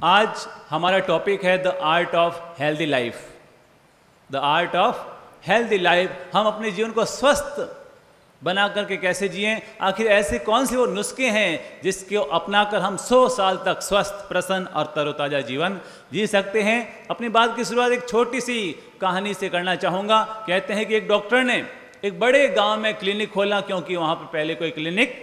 आज हमारा टॉपिक है the art of healthy life. The art of healthy life, हम अपने जीवन को स्वस्थ बना करके कैसे जिएं। आखिर ऐसे कौन से वो नुस्खे हैं जिसको अपनाकर हम 100 साल तक स्वस्थ, प्रसन्न और तरोताज़ा जीवन जी सकते हैं। अपनी बात की शुरुआत एक छोटी सी कहानी से करना चाहूँगा। कहते हैं कि एक डॉक्टर ने एक बड़े गांव में क्लिनिक खोला, क्योंकि वहाँ पर पहले कोई क्लिनिक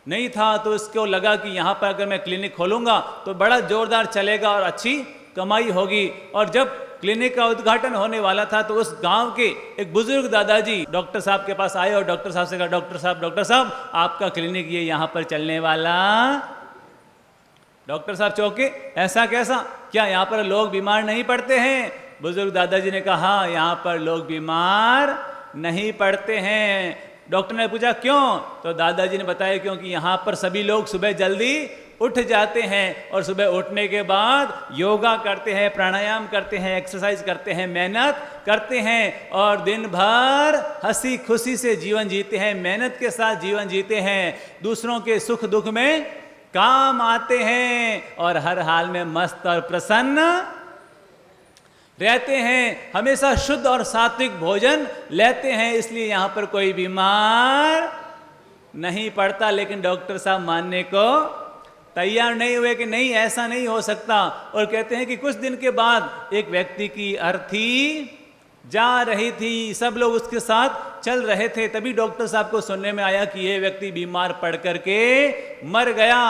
नहीं था। तो इसको लगा कि यहाँ पर अगर मैं क्लिनिक खोलूँगा तो बड़ा ज़ोरदार चलेगा और अच्छी कमाई होगी। और जब क्लिनिक का उद्घाटन होने वाला था तो उस गांव के एक बुजुर्ग दादाजी डॉक्टर साहब के पास आए और डॉक्टर साहब से कहा, डॉक्टर साहब आपका क्लिनिक ये यहाँ पर चलने वाला। डॉक्टर साहब चौंके, ऐसा कैसा, क्या यहाँ पर लोग बीमार नहीं पड़ते हैं? बुजुर्ग दादाजी ने कहा, हाँ यहाँ पर लोग बीमार नहीं पड़ते हैं। डॉक्टर ने पूछा क्यों? तो दादाजी ने बताया क्योंकि यहाँ पर सभी लोग सुबह जल्दी उठ जाते हैं और सुबह उठने के बाद योगा करते हैं, प्राणायाम करते हैं, एक्सरसाइज करते हैं, मेहनत करते हैं और दिन भर हंसी खुशी से जीवन जीते हैं, मेहनत के साथ जीवन जीते हैं, दूसरों के सुख दुख में काम आते हैं और हर हाल में मस्त और प्रसन्न रहते हैं, हमेशा शुद्ध और सात्विक भोजन लेते हैं, इसलिए यहाँ पर कोई बीमार नहीं पड़ता। लेकिन डॉक्टर साहब मानने को तैयार नहीं हुए कि नहीं, ऐसा नहीं हो सकता। और कहते हैं कि कुछ दिन के बाद एक व्यक्ति की अर्थी जा रही थी, सब लोग उसके साथ चल रहे थे। तभी डॉक्टर साहब को सुनने में आया कि ये व्यक्ति बीमार पड़ करके मर गया।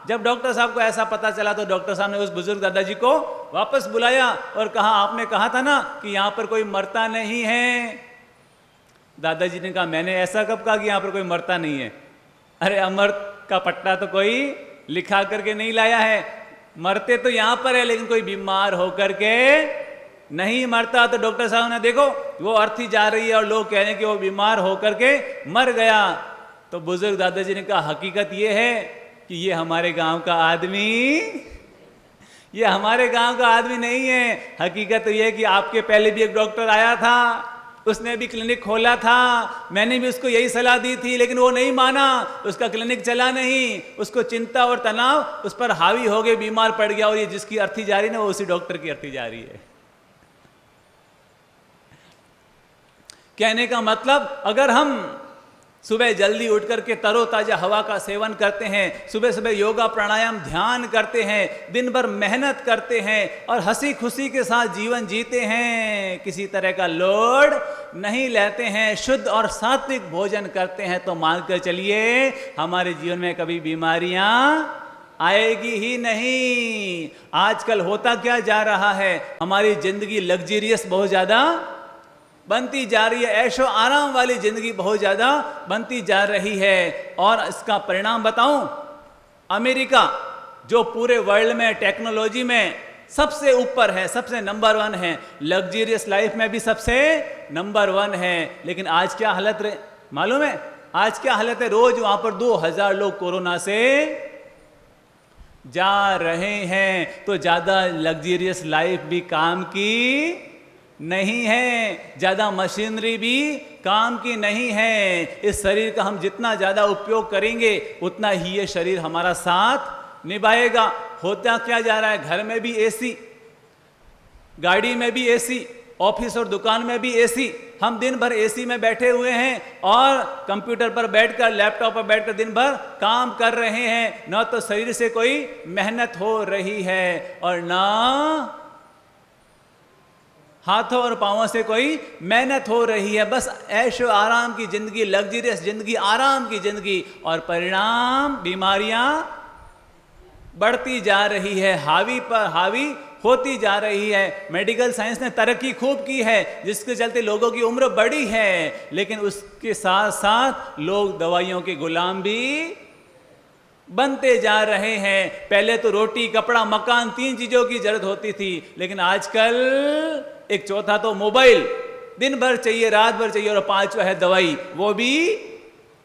जब डॉक्टर साहब को ऐसा पता चला तो डॉक्टर साहब ने उस बुजुर्ग दादाजी को वापस बुलाया और कहा, आपने कहा था ना कि यहाँ पर कोई मरता नहीं है। दादाजी ने कहा, मैंने ऐसा कब कहा कि यहाँ पर कोई मरता नहीं है? अरे अमर का पट्टा तो कोई लिखा करके नहीं लाया है, मरते तो यहाँ पर है लेकिन कोई बीमार होकर के नहीं मरता। तो डॉक्टर साहब ने देखो वो अर्थी जा रही है और लोग कह रहे हैं कि वो बीमार होकर के मर गया। तो बुजुर्ग दादाजी ने कहा, हकीकत ये है कि ये हमारे गांव का आदमी, ये हमारे गांव का आदमी नहीं है। हकीकत तो ये है कि आपके पहले भी एक डॉक्टर आया था, उसने भी क्लिनिक खोला था, मैंने भी उसको यही सलाह दी थी, लेकिन वो नहीं माना, उसका क्लिनिक चला नहीं, उसको चिंता और तनाव उस पर हावी हो गए, बीमार पड़ गया। और ये जिसकी अर्थी जा रही है ना, वो उसी डॉक्टर की अर्थी जा रही है। कहने का मतलब, अगर हम सुबह जल्दी उठ करके तरोताजा हवा का सेवन करते हैं, सुबह सुबह योगा प्राणायाम ध्यान करते हैं, दिन भर मेहनत करते हैं और हंसी खुशी के साथ जीवन जीते हैं, किसी तरह का लोड नहीं लेते हैं, शुद्ध और सात्विक भोजन करते हैं, तो मान कर चलिए हमारे जीवन में कभी बीमारियां आएगी ही नहीं। आजकल होता क्या जा रहा है, हमारी जिंदगी लग्जरियस बहुत ज्यादा बनती जा रही है, ऐशो आराम वाली जिंदगी बहुत ज्यादा बनती जा रही है। और इसका परिणाम बताऊं, अमेरिका जो पूरे वर्ल्ड में टेक्नोलॉजी में सबसे ऊपर है, सबसे नंबर 1 है, लग्जरियस लाइफ में भी सबसे नंबर 1 है, लेकिन आज क्या हालत मालूम है? आज क्या हालत है? रोज वहां पर 2000 लोग कोरोना से जा रहे हैं। तो ज्यादा लग्जरियस लाइफ भी काम की नहीं है, ज्यादा मशीनरी भी काम की नहीं है। इस शरीर का हम जितना ज्यादा उपयोग करेंगे उतना ही ये शरीर हमारा साथ निभाएगा। होता क्या जा रहा है, घर में भी एसी, गाड़ी में भी एसी, ऑफिस और दुकान में भी एसी, हम दिन भर एसी में बैठे हुए हैं और कंप्यूटर पर बैठकर, लैपटॉप पर बैठकर दिन भर काम कर रहे हैं। न तो शरीर से कोई मेहनत हो रही है और ना हाथों और पांवों से कोई मेहनत हो रही है, बस ऐशो आराम की जिंदगी, लग्जरियस जिंदगी, आराम की जिंदगी, और परिणाम बीमारियां बढ़ती जा रही है, हावी पर हावी होती जा रही है। मेडिकल साइंस ने तरक्की खूब की है, जिसके चलते लोगों की उम्र बढ़ी है, लेकिन उसके साथ साथ लोग दवाइयों के गुलाम भी बनते जा रहे हैं। पहले तो रोटी, कपड़ा, मकान, 3 चीजों की जरूरत होती थी, लेकिन आजकल एक चौथा तो मोबाइल, दिन भर चाहिए, रात भर चाहिए, और 5वां है दवाई, वो भी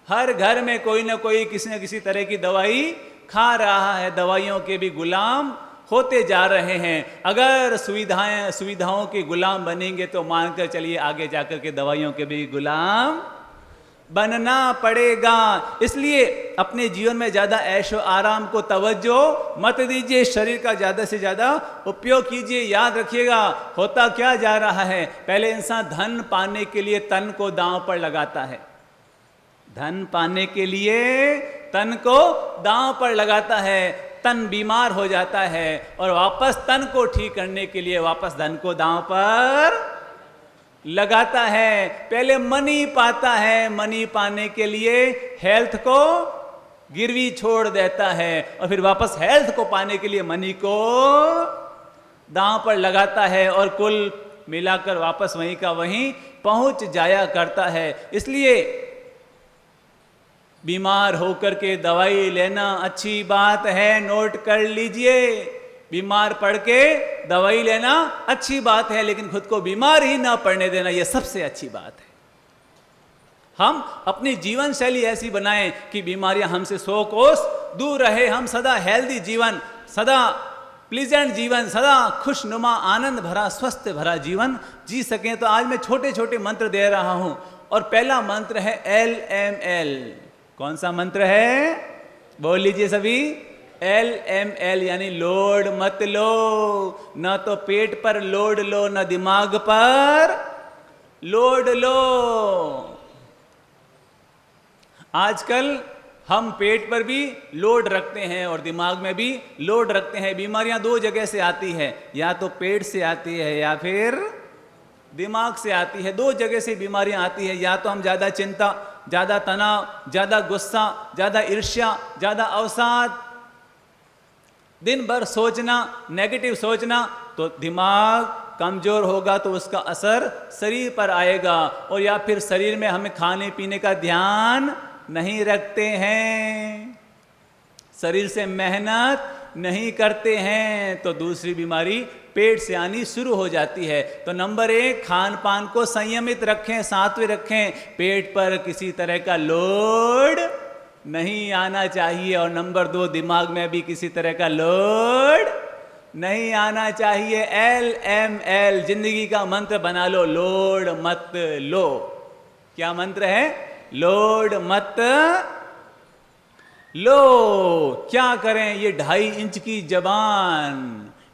हर घर में कोई ना कोई किसी न किसी तरह की दवाई खा रहा है। दवाइयों के भी गुलाम होते जा रहे हैं। अगर सुविधाओं के गुलाम बनेंगे तो मानकर चलिए आगे जाकर के दवाइयों के भी गुलाम बनना पड़ेगा। इसलिए अपने जीवन में ज़्यादा ऐशो आराम को तवज्जो मत दीजिए, शरीर का ज़्यादा से ज़्यादा उपयोग कीजिए। याद रखिएगा होता क्या जा रहा है, पहले इंसान धन पाने के लिए तन को दांव पर लगाता है, धन पाने के लिए तन को दांव पर लगाता है, तन बीमार हो जाता है और वापस तन को ठीक करने के लिए वापस धन को दांव पर लगाता है। पहले मनी पाता है, मनी पाने के लिए हेल्थ को गिरवी छोड़ देता है और फिर वापस हेल्थ को पाने के लिए मनी को दांव पर लगाता है और कुल मिलाकर वापस वहीं का वहीं पहुंच जाया करता है। इसलिए बीमार होकर के दवाई लेना अच्छी बात है, नोट कर लीजिए। बीमार पड़ के दवाई लेना अच्छी बात है, लेकिन खुद को बीमार ही ना पड़ने देना यह सबसे अच्छी बात है। हम अपनी जीवन शैली ऐसी बनाएं कि बीमारियां हमसे 100 कोस दूर रहे, हम सदा हेल्दी जीवन, सदा प्लीजेंट जीवन, सदा खुशनुमा आनंद भरा स्वस्थ भरा जीवन जी सकें। तो आज मैं छोटे छोटे मंत्र दे रहा हूं और पहला मंत्र है LML। कौन सा मंत्र है, बोल लीजिए सभी। LML यानी लोड मत लो, ना तो पेट पर लोड लो, ना दिमाग पर लोड लो। आजकल हम पेट पर भी लोड रखते हैं और दिमाग में भी लोड रखते हैं। बीमारियां 2 जगह से आती है, या तो पेट से आती है या फिर दिमाग से आती है। 2 जगह से बीमारियां आती है, या तो हम ज़्यादा चिंता, ज़्यादा तनाव, ज़्यादा गुस्सा, ज़्यादा ईर्ष्या, ज़्यादा अवसाद, दिन भर सोचना, नेगेटिव सोचना, तो दिमाग कमज़ोर होगा तो उसका असर शरीर पर आएगा। और या फिर शरीर में हमें खाने पीने का ध्यान नहीं रखते हैं, शरीर से मेहनत नहीं करते हैं, तो दूसरी बीमारी पेट से आनी शुरू हो जाती है। तो नंबर 1, खान पान को संयमित रखें, सात्विक रखें, पेट पर किसी तरह का लोड नहीं आना चाहिए। और नंबर 2, दिमाग में भी किसी तरह का लोड नहीं आना चाहिए। LML जिंदगी का मंत्र बना लो, लोड मत लो। क्या मंत्र है, लोड मत लो। क्या करें, ये 2.5 इंच की जबान,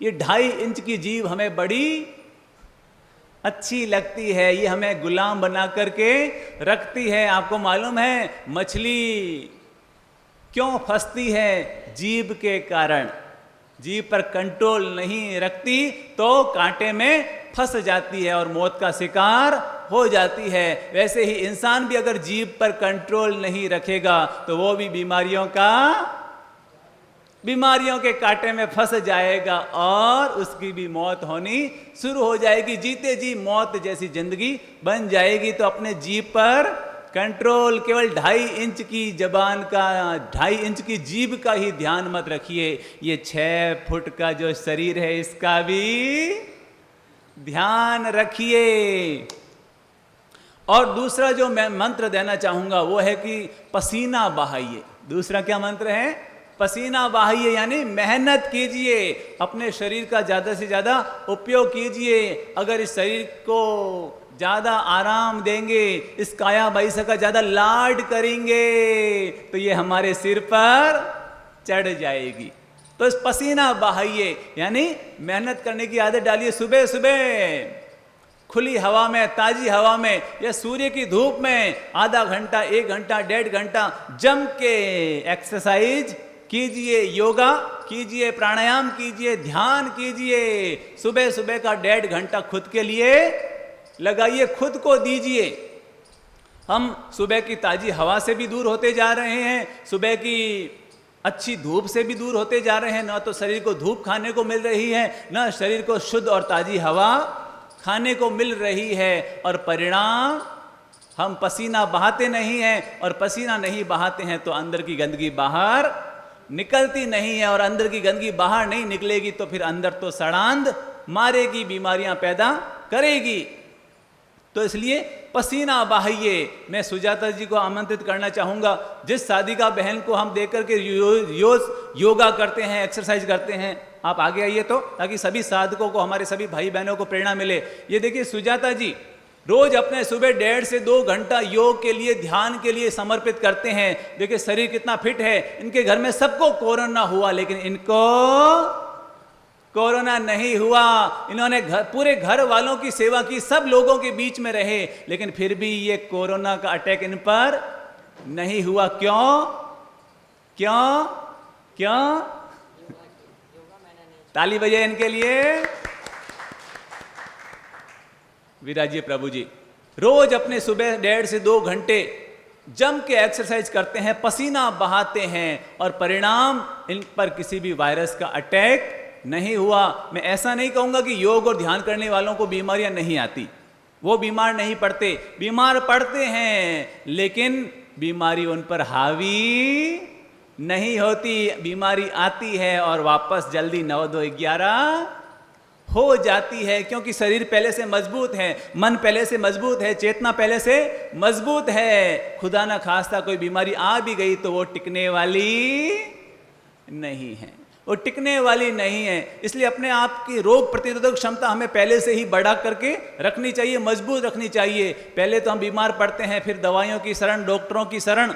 ये 2.5 इंच की जीभ हमें बड़ी अच्छी लगती है, ये हमें गुलाम बना करके रखती है। आपको मालूम है मछली क्यों फंसती है, जीभ के कारण। जीभ पर कंट्रोल नहीं रखती तो कांटे में फंस जाती है और मौत का शिकार हो जाती है। वैसे ही इंसान भी अगर जीभ पर कंट्रोल नहीं रखेगा तो वो भी बीमारियों के कांटे में फंस जाएगा और उसकी भी मौत होनी शुरू हो जाएगी। जीते जी मौत जैसी जिंदगी बन जाएगी। तो अपने जीभ पर कंट्रोल, केवल 2.5 इंच की जबान का, 2.5 इंच की जीभ का ही ध्यान मत रखिए। ये 6 फुट का जो शरीर है इसका भी ध्यान रखिए। और दूसरा जो मैं मंत्र देना चाहूंगा वो है कि पसीना बहाइए। दूसरा क्या मंत्र है, पसीना बहाइए, यानी मेहनत कीजिए, अपने शरीर का ज़्यादा से ज़्यादा उपयोग कीजिए। अगर इस शरीर को ज़्यादा आराम देंगे, इस काया बाईसा का ज़्यादा लाड करेंगे तो ये हमारे सिर पर चढ़ जाएगी। तो इस पसीना बहाइए यानी मेहनत करने की आदत डालिए। सुबह सुबह खुली हवा में, ताजी हवा में या सूर्य की धूप में आधा घंटा, 1 घंटा, 1.5 घंटा जम के एक्सरसाइज कीजिए, योगा कीजिए, प्राणायाम कीजिए, ध्यान कीजिए। सुबह सुबह का 1.5 घंटा खुद के लिए लगाइए, खुद को दीजिए। हम सुबह की ताजी हवा से भी दूर होते जा रहे हैं, सुबह की अच्छी धूप से भी दूर होते जा रहे हैं। ना तो शरीर को धूप खाने को मिल रही है, ना शरीर को शुद्ध और ताजी हवा खाने को मिल रही है। और परिणाम, हम पसीना बहाते नहीं हैं, और पसीना नहीं बहाते हैं तो अंदर की गंदगी बाहर निकलती नहीं है, और अंदर की गंदगी बाहर नहीं निकलेगी तो फिर अंदर तो सड़ांध मारेगी, बीमारियां पैदा करेगी। तो इसलिए पसीना बहाइए। मैं सुजाता जी को आमंत्रित करना चाहूँगा, जिस साधिका बहन को हम देख करके योगा करते हैं, एक्सरसाइज करते हैं, आप आगे आइए तो, ताकि सभी साधकों को, हमारे सभी भाई बहनों को प्रेरणा मिले। ये देखिए सुजाता जी रोज अपने सुबह 1.5 से 2 घंटा योग के लिए, ध्यान के लिए समर्पित करते हैं। देखिए शरीर कितना फिट है। इनके घर में सबको कोरोना हुआ लेकिन इनको कोरोना नहीं हुआ। इन्होंने पूरे घर वालों की सेवा की, सब लोगों के बीच में रहे, लेकिन फिर भी ये कोरोना का अटैक इन पर नहीं हुआ। क्यों? क्यों? क्यों? ताली बजाए इनके लिए। विराजिए प्रभु जी। रोज अपने सुबह 1.5 से 2 घंटे जम के एक्सरसाइज करते हैं, पसीना बहाते हैं, और परिणाम इन पर किसी भी वायरस का अटैक नहीं हुआ। मैं ऐसा नहीं कहूंगा कि योग और ध्यान करने वालों को बीमारियां नहीं आती, वो बीमार नहीं पड़ते, बीमार पड़ते हैं, लेकिन बीमारी उन पर हावी नहीं होती। बीमारी आती है और वापस जल्दी 9, 2, 11 हो जाती है, क्योंकि शरीर पहले से मजबूत है, मन पहले से मजबूत है, चेतना पहले से मजबूत है। खुदा ना खास्ता कोई बीमारी आ भी गई तो वो टिकने वाली नहीं है, वो टिकने वाली नहीं है। इसलिए अपने आप की रोग प्रतिरोधक क्षमता हमें पहले से ही बढ़ा करके रखनी चाहिए, मजबूत रखनी चाहिए। पहले तो हम बीमार पड़ते हैं, फिर दवाइयों की शरण, डॉक्टरों की शरण।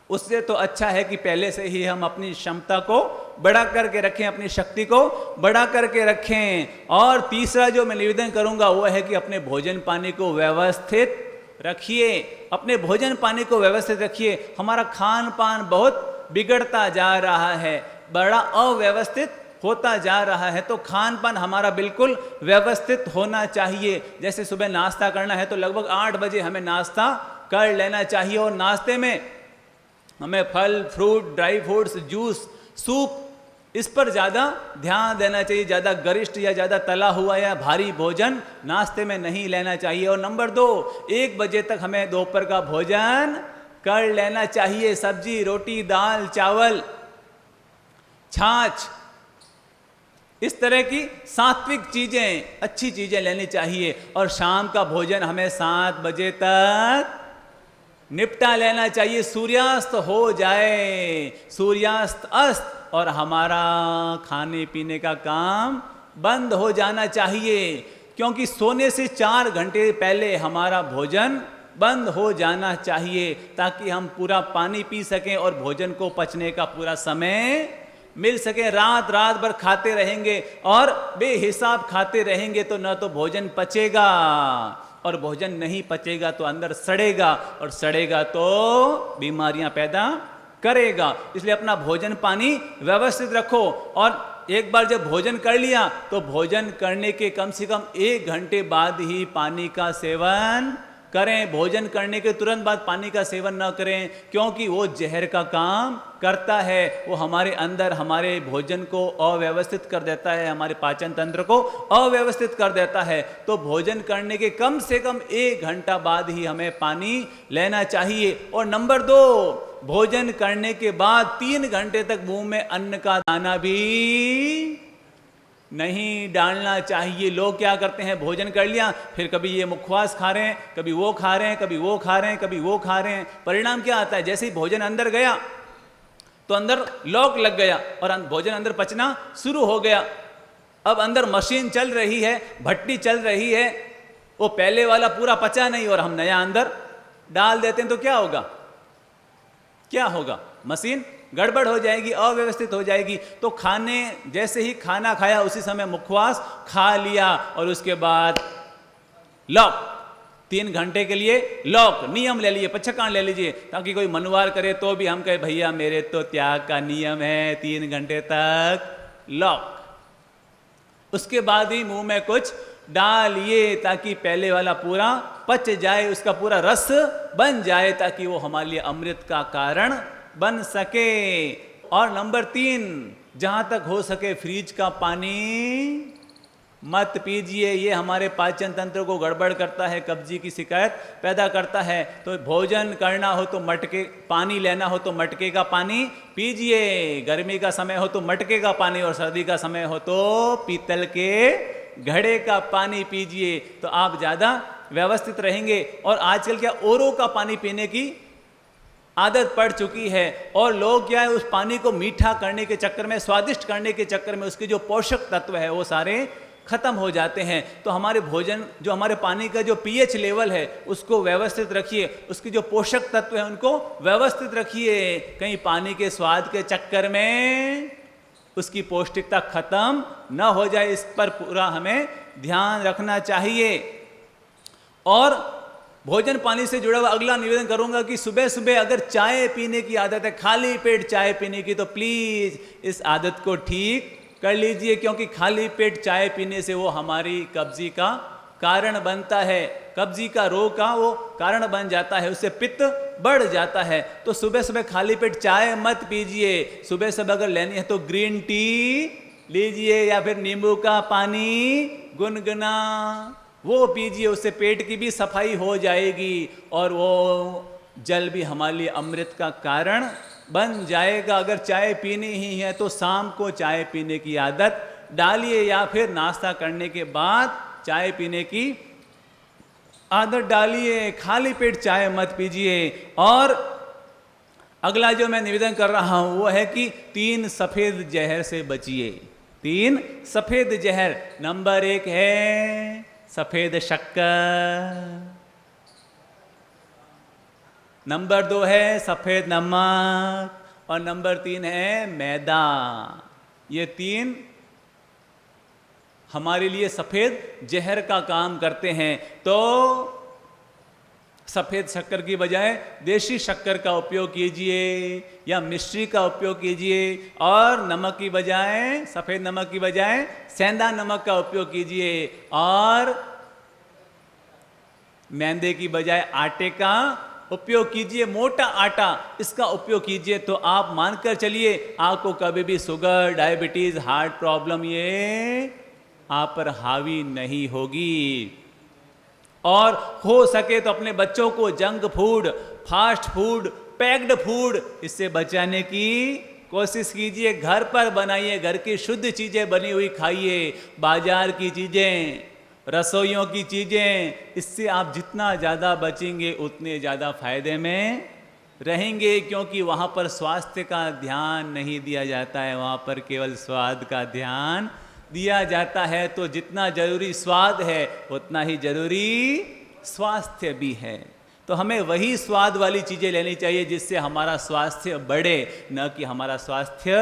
उससे तो अच्छा है कि पहले से ही हम अपनी क्षमता को बढ़ा करके रखें, अपनी शक्ति को बढ़ा करके रखें। और तीसरा जो मैं निवेदन करूंगा वो है कि अपने भोजन पानी को व्यवस्थित रखिए, अपने भोजन पानी को व्यवस्थित रखिए। हमारा खान पान बहुत बिगड़ता जा रहा है, बड़ा अव्यवस्थित होता जा रहा है, तो खान पान हमारा बिल्कुल व्यवस्थित होना चाहिए। जैसे सुबह नाश्ता करना है तो लगभग 8 बजे हमें नाश्ता कर लेना चाहिए, और नाश्ते में हमें फल, fruit, dry fruits, juice, soup, इस पर ज़्यादा ध्यान देना चाहिए। ज़्यादा गरिष्ठ या ज़्यादा तला हुआ या भारी भोजन नाश्ते में नहीं लेना चाहिए। और नंबर 2, 1 बजे तक हमें दोपहर का भोजन कर लेना चाहिए। सब्जी, रोटी, दाल, चावल, छाछ, इस तरह की सात्विक चीज़ें, अच्छी चीज़ें लेनी चाहिए। और शाम का भोजन हमें 7 बजे तक निपटा लेना चाहिए। सूर्यास्त हो जाए, सूर्यास्त अस्त, और हमारा खाने पीने का काम बंद हो जाना चाहिए, क्योंकि सोने से 4 घंटे पहले हमारा भोजन बंद हो जाना चाहिए, ताकि हम पूरा पानी पी सकें और भोजन को पचने का पूरा समय मिल सके। रात भर खाते रहेंगे और बेहिसाब खाते रहेंगे तो न तो भोजन पचेगा, और भोजन नहीं पचेगा तो अंदर सड़ेगा, और सड़ेगा तो बीमारियां पैदा करेगा। इसलिए अपना भोजन पानी व्यवस्थित रखो। और एक बार जब भोजन कर लिया तो भोजन करने के कम से कम 1 घंटे बाद ही पानी का सेवन करें। भोजन करने के तुरंत बाद पानी का सेवन न करें, क्योंकि वो जहर का काम करता है। वो हमारे अंदर हमारे भोजन को अव्यवस्थित कर देता है, हमारे पाचन तंत्र को अव्यवस्थित कर देता है। तो भोजन करने के कम से कम 1 घंटा बाद ही हमें पानी लेना चाहिए। और नंबर 2, भोजन करने के बाद 3 घंटे तक मुंह में अन्न का दाना भी नहीं डालना चाहिए। लोग क्या करते हैं, भोजन कर लिया, फिर कभी ये मुखवास खा रहे हैं, कभी वो खा रहे हैं, कभी वो खा रहे हैं, कभी वो खा रहे हैं। परिणाम क्या आता है, जैसे ही भोजन अंदर गया तो अंदर लॉक लग गया और भोजन अंदर पचना शुरू हो गया। अब अंदर मशीन चल रही है, भट्टी चल रही है, वो पहले वाला पूरा पचा नहीं और हम नया अंदर डाल देते हैं तो क्या होगा, क्या होगा, मशीन गड़बड़ हो जाएगी, अव्यवस्थित हो जाएगी। तो खाने जैसे ही खाना खाया उसी समय मुखवास खा लिया और उसके बाद लॉक, 3 घंटे के लिए लॉक, नियम ले लीजिए, पच्छकान ले लीजिए, ताकि कोई मनवार करे तो भी हम कहे भैया मेरे तो त्याग का नियम है, 3 घंटे तक लॉक। उसके बाद ही मुंह में कुछ डालिए ताकि पहले वाला पूरा पच जाए, उसका पूरा रस बन जाए, ताकि वो हमारे लिए अमृत का कारण बन सके। और नंबर 3, जहां तक हो सके फ्रिज का पानी मत पीजिए, ये हमारे पाचन तंत्र को गड़बड़ करता है, कब्जी की शिकायत पैदा करता है। तो भोजन करना हो तो मटके, पानी लेना हो तो मटके का पानी पीजिए, गर्मी का समय हो तो मटके का पानी और सर्दी का समय हो तो पीतल के घड़े का पानी पीजिए, तो आप ज़्यादा व्यवस्थित रहेंगे। और आजकल क्या ओरो का पानी पीने की आदत पड़ चुकी है, और लोग क्या है उस पानी को मीठा करने के चक्कर में, स्वादिष्ट करने के चक्कर में उसके जो पोषक तत्व है वो सारे खत्म हो जाते हैं। तो हमारे भोजन जो हमारे पानी का जो पीएच लेवल है उसको व्यवस्थित रखिए, उसकी जो पोषक तत्व है उनको व्यवस्थित रखिए। कहीं पानी के स्वाद के चक्कर में उसकी पौष्टिकता खत्म न हो जाए, इस पर पूरा हमें ध्यान रखना चाहिए। और भोजन पानी से जुड़ा हुआ अगला निवेदन करूंगा कि सुबह सुबह अगर चाय पीने की आदत है, खाली पेट चाय पीने की, तो प्लीज इस आदत को ठीक कर लीजिए, क्योंकि खाली पेट चाय पीने से वो हमारी कब्जी का कारण बनता है, कब्जी का रोग का वो कारण बन जाता है, उससे पित्त बढ़ जाता है। तो सुबह सुबह खाली पेट चाय मत पीजिए। सुबह सुबह अगर लेनी है तो ग्रीन टी लीजिए या फिर नींबू का पानी गुनगुना वो पीजिए, उससे पेट की भी सफाई हो जाएगी और वो जल भी हमारे लिए अमृत का कारण बन जाएगा। अगर चाय पीनी ही है तो शाम को चाय पीने की आदत डालिए या फिर नाश्ता करने के बाद चाय पीने की आदत डालिए, खाली पेट चाय मत पीजिए। और अगला जो मैं निवेदन कर रहा हूं वो है कि 3 सफेद जहर से बचिए। 3 सफेद जहर। नंबर 1 है सफेद शक्कर, नंबर 2 है सफेद नमक और नंबर 3 है मैदा। ये 3 हमारे लिए सफेद जहर का काम करते हैं। तो सफेद शक्कर की बजाय देशी शक्कर का उपयोग कीजिए या मिश्री का उपयोग कीजिए, और नमक की बजाय, सफेद नमक की बजाय सेंधा नमक का उपयोग कीजिए, और मैदे की बजाय आटे का उपयोग कीजिए, मोटा आटा इसका उपयोग कीजिए। तो आप मानकर चलिए आपको कभी भी शुगर, डायबिटीज, हार्ट प्रॉब्लम ये आप पर हावी नहीं होगी। और हो सके तो अपने बच्चों को junk food, fast food, packed food इससे बचाने की कोशिश कीजिए। घर पर बनाइए, घर की शुद्ध चीजें बनी हुई खाइए, बाजार की चीजें, रसोइयों की चीजें, इससे आप जितना ज़्यादा बचेंगे उतने ज़्यादा फायदे में रहेंगे, क्योंकि वहाँ पर स्वास्थ्य का ध्यान नहीं दिया जाता है, वहाँ पर केवल स्वाद का ध्यान दिया जाता है। तो जितना जरूरी स्वाद है उतना ही जरूरी स्वास्थ्य भी है। तो हमें वही स्वाद वाली चीज़ें लेनी चाहिए जिससे हमारा स्वास्थ्य बढ़े, न कि हमारा स्वास्थ्य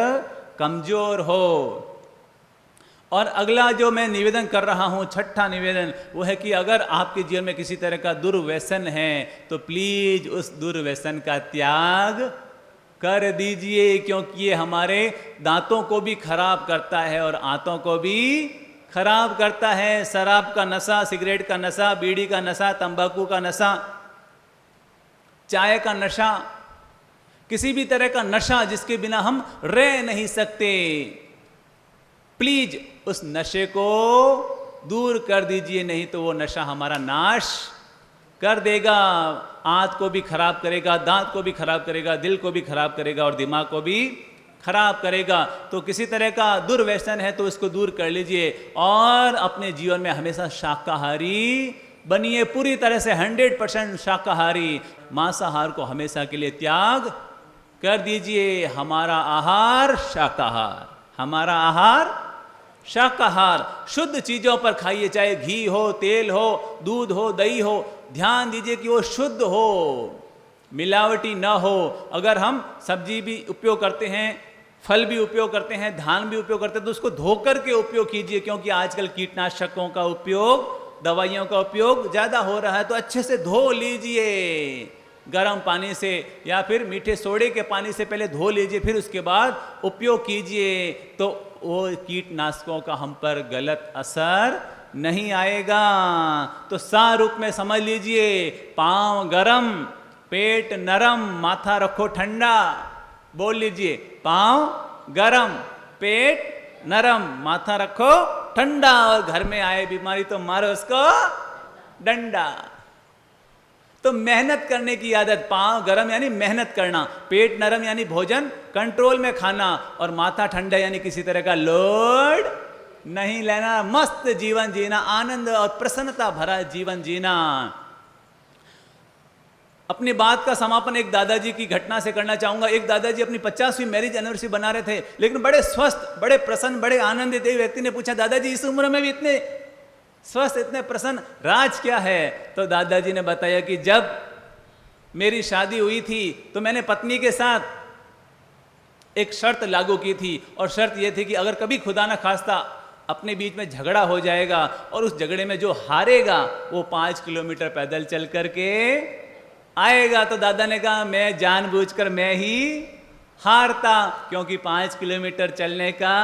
कमजोर हो। और अगला जो मैं निवेदन कर रहा हूँ, छठा निवेदन, वो है कि अगर आपके जीवन में किसी तरह का दुर्व्यसन है तो प्लीज उस दुर्व्यसन का त्याग कर दीजिए, क्योंकि ये हमारे दांतों को भी खराब करता है और आंतों को भी खराब करता है। शराब का नशा, सिगरेट का नशा, बीड़ी का नशा, तंबाकू का नशा, चाय का नशा, किसी भी तरह का नशा जिसके बिना हम रह नहीं सकते, प्लीज उस नशे को दूर कर दीजिए, नहीं तो वो नशा हमारा नाश कर देगा। आंत को भी खराब करेगा, दांत को भी खराब करेगा, दिल को भी खराब करेगा और दिमाग को भी खराब करेगा। तो किसी तरह का दुर्व्यसन है तो इसको दूर कर लीजिए और अपने जीवन में हमेशा शाकाहारी बनिए, पूरी तरह से 100% शाकाहारी। मांसाहार को हमेशा के लिए त्याग कर दीजिए। हमारा आहार शाकाहार, हमारा आहार शाकाहार। शुद्ध चीजों पर खाइए, चाहे घी हो, तेल हो, दूध हो, दही हो, ध्यान दीजिए कि वो शुद्ध हो, मिलावटी ना हो। अगर हम सब्जी भी उपयोग करते हैं, फल भी उपयोग करते हैं, धान भी उपयोग करते हैं, तो उसको धोकर के उपयोग कीजिए, क्योंकि आजकल कीटनाशकों का उपयोग, दवाइयों का उपयोग ज़्यादा हो रहा है। तो अच्छे से धो लीजिए, गर्म पानी से या फिर मीठे सोडे के पानी से पहले धो लीजिए, फिर उसके बाद उपयोग कीजिए। तो वो कीटनाशकों का हम पर गलत असर नहीं आएगा। तो सार रूप में समझ लीजिए, पाँव गरम, पेट नरम, माथा रखो ठंडा। बोल लीजिए, पाँव गरम, पेट नरम, माथा रखो ठंडा। और घर में आए बीमारी तो मारो उसको डंडा। तो मेहनत करने की आदत, पाँव गरम यानी मेहनत करना, पेट नरम यानी भोजन कंट्रोल में खाना, और माथा ठंडा यानी किसी तरह का लोड नहीं लेना। मस्त जीवन जीना, आनंद और प्रसन्नता भरा जीवन जीना। अपनी बात का समापन एक दादाजी की घटना से करना चाहूंगा। एक दादाजी अपनी 50वीं मैरिज एनिवर्सरी बना रहे थे, लेकिन बड़े स्वस्थ, बड़े प्रसन्न, बड़े आनंदित। एक व्यक्ति ने पूछा, दादाजी इस उम्र में भी इतने स्वस्थ, इतने प्रसन्न, राज क्या है? तो दादाजी ने बताया कि जब मेरी शादी हुई थी तो मैंने पत्नी के साथ एक शर्त लागू की थी, और शर्त यह थी कि अगर कभी खुदा न खास्ता अपने बीच में झगड़ा हो जाएगा और उस झगड़े में जो हारेगा वो 5 किलोमीटर पैदल चल करके आएगा। तो दादा ने कहा, मैं जानबूझकर मैं ही हारता, क्योंकि 5 किलोमीटर चलने का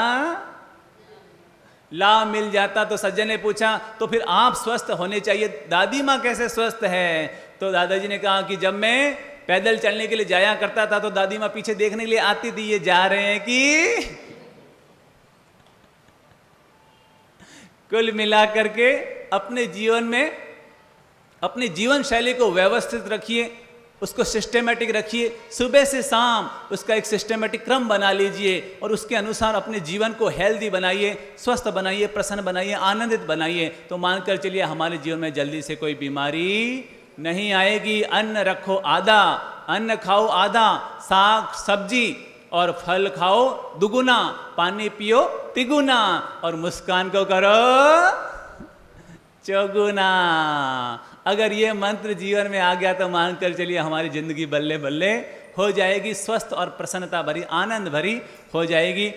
लाभ मिल जाता। तो सज्जन ने पूछा, तो फिर आप स्वस्थ होने चाहिए, दादी माँ कैसे स्वस्थ है? तो दादाजी ने कहा कि जब मैं पैदल चलने के लिए जाया करता था तो दादी माँ पीछे देखने के लिए आती थी, ये जा रहे हैं कि। कुल मिलाकर के अपने जीवन में, अपनी जीवन शैली को व्यवस्थित रखिए, उसको सिस्टेमेटिक रखिए। सुबह से शाम उसका एक सिस्टेमेटिक क्रम बना लीजिए और उसके अनुसार अपने जीवन को हेल्दी बनाइए, स्वस्थ बनाइए, प्रसन्न बनाइए, आनंदित बनाइए। तो मानकर चलिए हमारे जीवन में जल्दी से कोई बीमारी नहीं आएगी। अन्न रखो आधा, अन्न खाओ आधा, साग सब्जी और फल खाओ दुगुना, पानी पियो तिगुना, और मुस्कान को करो चौगुना। अगर ये मंत्र जीवन में आ गया तो मानकर चलिए हमारी जिंदगी बल्ले बल्ले हो जाएगी, स्वस्थ और प्रसन्नता भरी, आनंद भरी हो जाएगी।